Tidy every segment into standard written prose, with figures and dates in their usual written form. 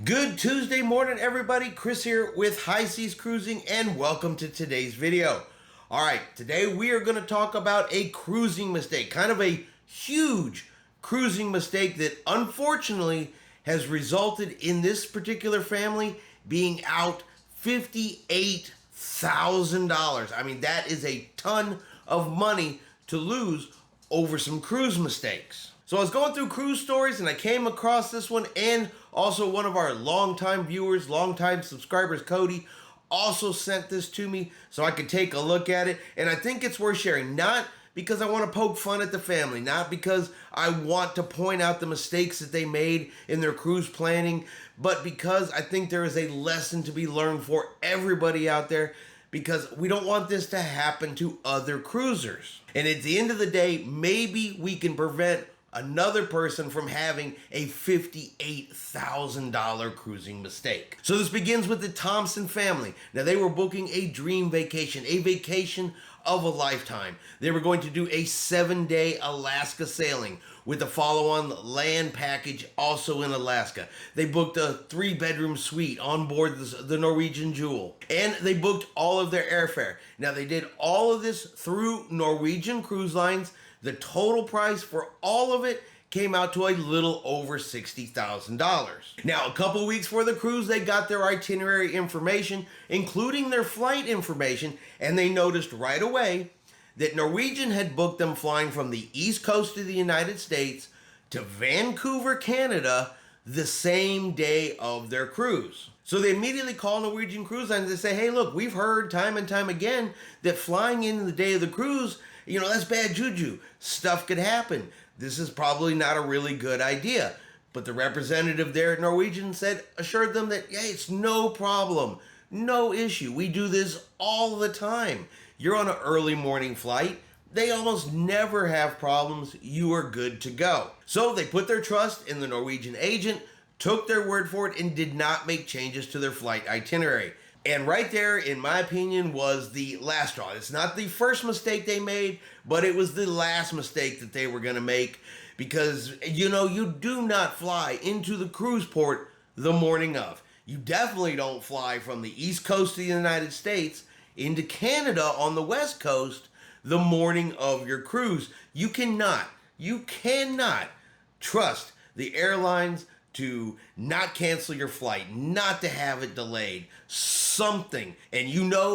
Good Tuesday morning, everybody. Chris here with High Seas Cruising, and welcome to today's video. All right, today we are going to talk about a cruising mistake, kind of a huge cruising mistake that unfortunately has resulted in this particular family being out $58,000. I mean, that is a ton of money to lose over some cruise mistakes. So I was going through cruise stories and I came across this one, and also one of our longtime viewers, longtime subscribers, Cody, also sent this to me so I could take a look at it. And I think it's worth sharing, not because I want to poke fun at the family, not because I want to point out the mistakes that they made in their cruise planning, but because I think there is a lesson to be learned for everybody out there, because we don't want this to happen to other cruisers. And at the end of the day, maybe we can prevent another person from having a $58,000 cruising mistake. So this begins with the Thompson family. Now, they were booking a dream vacation, a vacation of a lifetime. They were going to do a 7-day Alaska sailing with a follow-on land package also in Alaska. They booked a 3-bedroom suite on board the Norwegian Jewel, and they booked all of their airfare. Now, they did all of this through Norwegian Cruise Lines. The total price for all of it came out to a little over $60,000. Now, a couple weeks for the cruise, they got their itinerary information, including their flight information, and they noticed right away that Norwegian had booked them flying from the east coast of the United States to Vancouver, Canada, the same day of their cruise. So they immediately call Norwegian Cruise Lines and say, hey, look, we've heard time and time again that flying in the day of the cruise, that's bad juju. Stuff could happen. This is probably not a really good idea. But the representative there at Norwegian assured them that, hey, it's no problem, no issue. We do this all the time. You're on an early morning flight. They almost never have problems. You are good to go. So they put their trust in the Norwegian agent, took their word for it, and did not make changes to their flight itinerary. And right there, in my opinion, was the last straw. It's not the first mistake they made, but it was the last mistake that they were going to make, because, you do not fly into the cruise port the morning of. You definitely don't fly from the east coast of the United States into Canada on the west coast the morning of your cruise. You cannot trust the airlines to not cancel your flight, not to have it delayed, something. And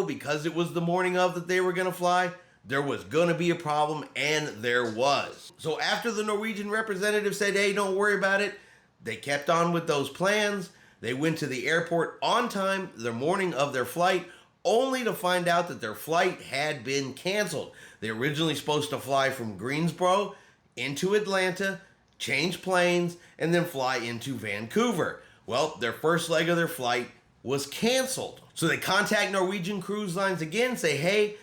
because it was the morning of that they were going to fly, there was going to be a problem, and there was. So after the Norwegian representative said, hey, don't worry about it, they kept on with those plans. They went to the airport on time the morning of their flight, only to find out that their flight had been canceled. They were originally supposed to fly from Greensboro into Atlanta, change planes, and then fly into Vancouver. Well, their first leg of their flight was canceled. So they contact Norwegian Cruise Lines again, say, hey,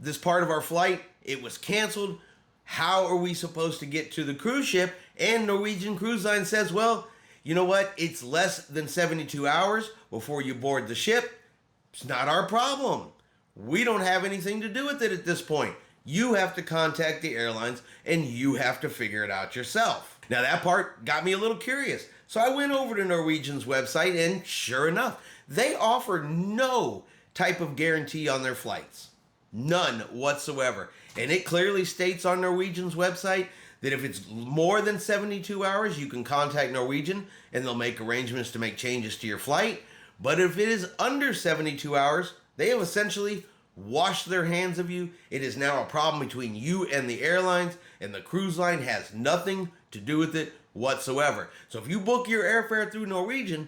this part of our flight, it was canceled. How are we supposed to get to the cruise ship? And Norwegian Cruise Line says, well, you know what? It's less than 72 hours before you board the ship. It's not our problem. We don't have anything to do with it at this point. You have to contact the airlines, and you have to figure it out yourself. Now, that part got me a little curious. So I went over to Norwegian's website, and sure enough, they offer no type of guarantee on their flights. None whatsoever. And it clearly states on Norwegian's website that if it's more than 72 hours, you can contact Norwegian, and they'll make arrangements to make changes to your flight. But if it is under 72 hours, they have essentially washed their hands of you. It is now a problem between you and the airlines, and the cruise line has nothing to do with it whatsoever. So if you book your airfare through Norwegian,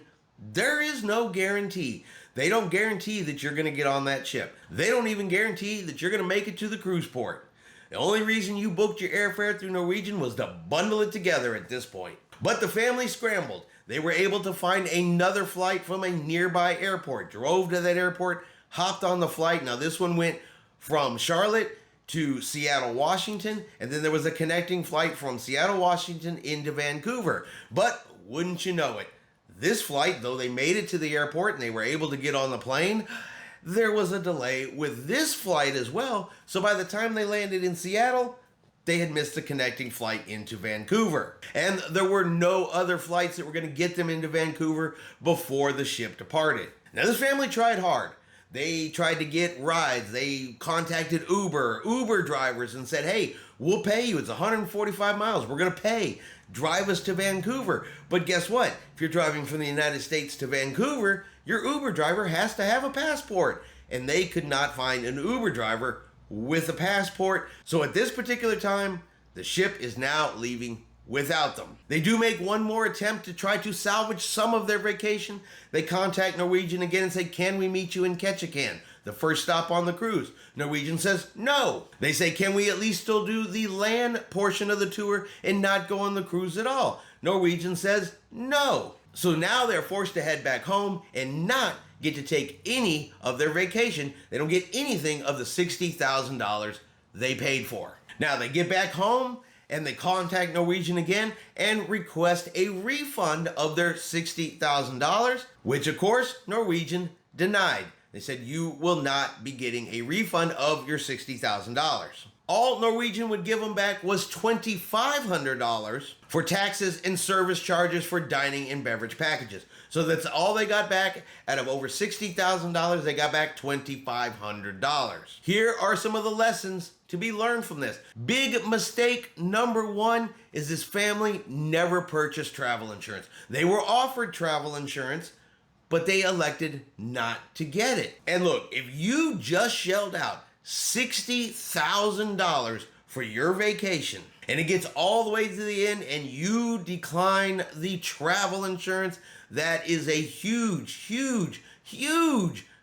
there is no guarantee. They don't guarantee that you're going to get on that ship. They don't even guarantee that you're going to make it to the cruise port. The only reason you booked your airfare through Norwegian was to bundle it together at this point. But the family scrambled. They were able to find another flight from a nearby airport, drove to that airport, hopped on the flight. Now, this one went from Charlotte to Seattle, Washington, and then there was a connecting flight from Seattle, Washington into Vancouver. But wouldn't you know it, this flight, though they made it to the airport and they were able to get on the plane, there was a delay with this flight as well. So by the time they landed in Seattle, they had missed the connecting flight into Vancouver. And there were no other flights that were going to get them into Vancouver before the ship departed. Now, this family tried hard. They tried to get rides. They contacted Uber drivers and said, hey, we'll pay you. It's 145 miles. We're going to pay. Drive us to Vancouver. But guess what? If you're driving from the United States to Vancouver, your Uber driver has to have a passport. And they could not find an Uber driver with a passport. So at this particular time, the ship is now leaving without them. They do make one more attempt to try to salvage some of their vacation. They contact Norwegian again and say, can we meet you in Ketchikan, the first stop on the cruise? Norwegian says no. They say, can we at least still do the land portion of the tour and not go on the cruise at all? Norwegian says no. So now they're forced to head back home and not get to take any of their vacation. They don't get anything of the $60,000 they paid for. Now they get back home and they contact Norwegian again and request a refund of their $60,000, which of course Norwegian denied. They said, you will not be getting a refund of your $60,000. All Norwegian would give them back was $2,500 for taxes and service charges for dining and beverage packages. So that's all they got back. Out of over $60,000, they got back $2,500. Here are some of the lessons to be learned from this. Big mistake number one is this family never purchased travel insurance. They were offered travel insurance, but they elected not to get it. And look, if you just shelled out $60,000 for your vacation and it gets all the way to the end and you decline the travel insurance, that is a huge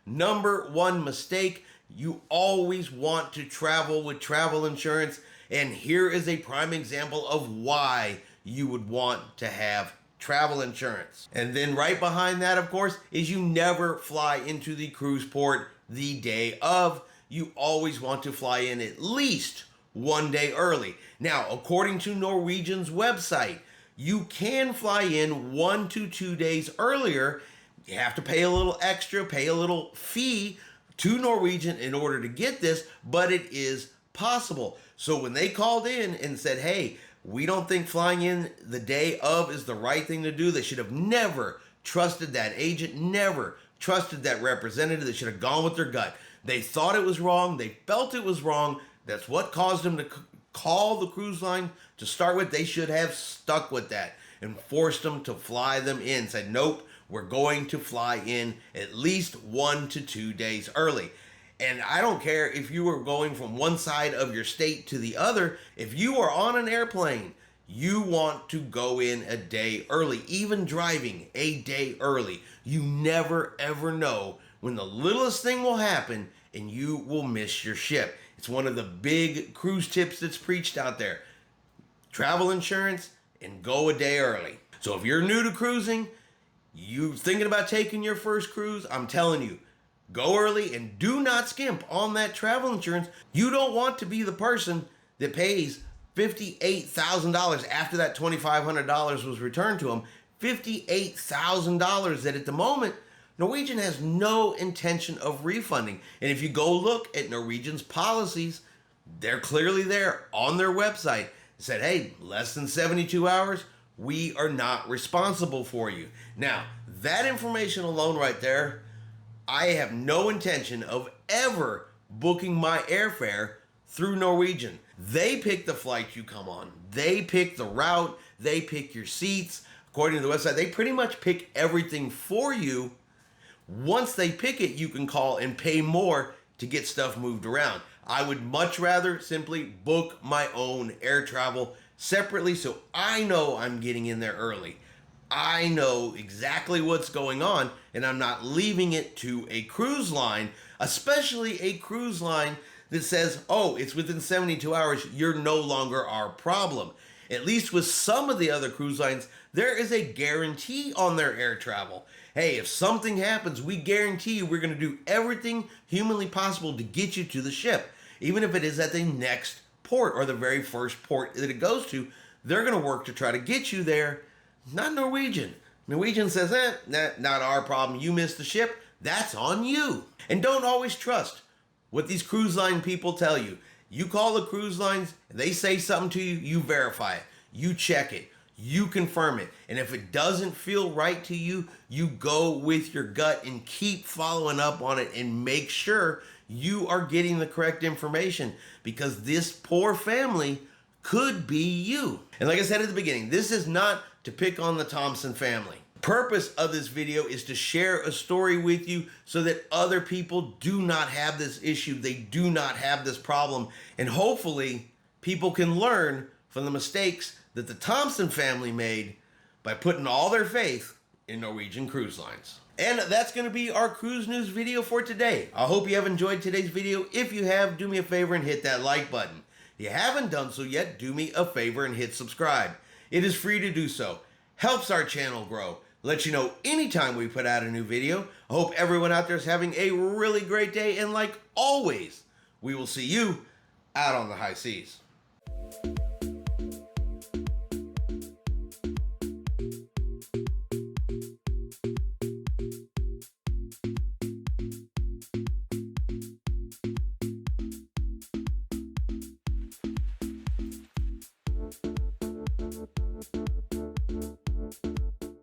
number one mistake. You always want to travel with travel insurance, and here is a prime example of why you would want to have travel insurance. And then right behind that, of course, is you never fly into the cruise port the day of. You always want to fly in at least one day early. Now, according to Norwegian's website, you can fly in 1 to 2 days earlier. You have to pay a little extra, pay a little fee to Norwegian in order to get this, but it is possible. So when they called in and said, hey, we don't think flying in the day of is the right thing to do, they should have never trusted that agent, never trusted that representative. They should have gone with their gut. They thought it was wrong. They felt it was wrong. That's what caused them to call the cruise line to start with. They should have stuck with that and forced them to fly them in. Said, nope, we're going to fly in at least 1 to 2 days early. And I don't care if you are going from one side of your state to the other. If you are on an airplane, you want to go in a day early, even driving a day early. You never, ever know when the littlest thing will happen and you will miss your ship. It's one of the big cruise tips that's preached out there. Travel insurance and go a day early. So if you're new to cruising, you thinking about taking your first cruise, I'm telling you, go early and do not skimp on that travel insurance. You don't want to be the person that pays $58,000 after that $2,500 was returned to them. $58,000 that at the moment, Norwegian has no intention of refunding. And if you go look at Norwegian's policies, they're clearly there on their website. It said, hey, less than 72 hours, we are not responsible for you. Now, that information alone right there, I have no intention of ever booking my airfare through Norwegian. They pick the flight you come on. They pick the route. They pick your seats. According to the website, they pretty much pick everything for you. Once they pick it, you can call and pay more to get stuff moved around. I would much rather simply book my own air travel separately so I know I'm getting in there early. I know exactly what's going on, and I'm not leaving it to a cruise line, especially a cruise line that says, oh, it's within 72 hours, you're no longer our problem. At least with some of the other cruise lines, there is a guarantee on their air travel. Hey, if something happens, we guarantee you we're going to do everything humanly possible to get you to the ship. Even if it is at the next port or the very first port that it goes to, they're going to work to try to get you there. Not Norwegian. Norwegian says, not our problem. You missed the ship. That's on you. And don't always trust what these cruise line people tell you. You call the cruise lines, and they say something to you, you verify it. You check it. You confirm it. And if it doesn't feel right to you, you go with your gut and keep following up on it and make sure you are getting the correct information, because this poor family could be you. And like I said at the beginning, this is not to pick on the Thompson family. Purpose of this video is to share a story with you so that other people do not have this issue. They do not have this problem. And hopefully people can learn from the mistakes that the Thompson family made by putting all their faith in Norwegian Cruise Lines. And that's going to be our cruise news video for today. I hope you have enjoyed today's video. If you have, do me a favor and hit that like button. If you haven't done so yet, do me a favor and hit subscribe. It is free to do so. Helps our channel grow. Let you know anytime we put out a new video. I hope everyone out there is having a really great day. And like always, we will see you out on the high seas.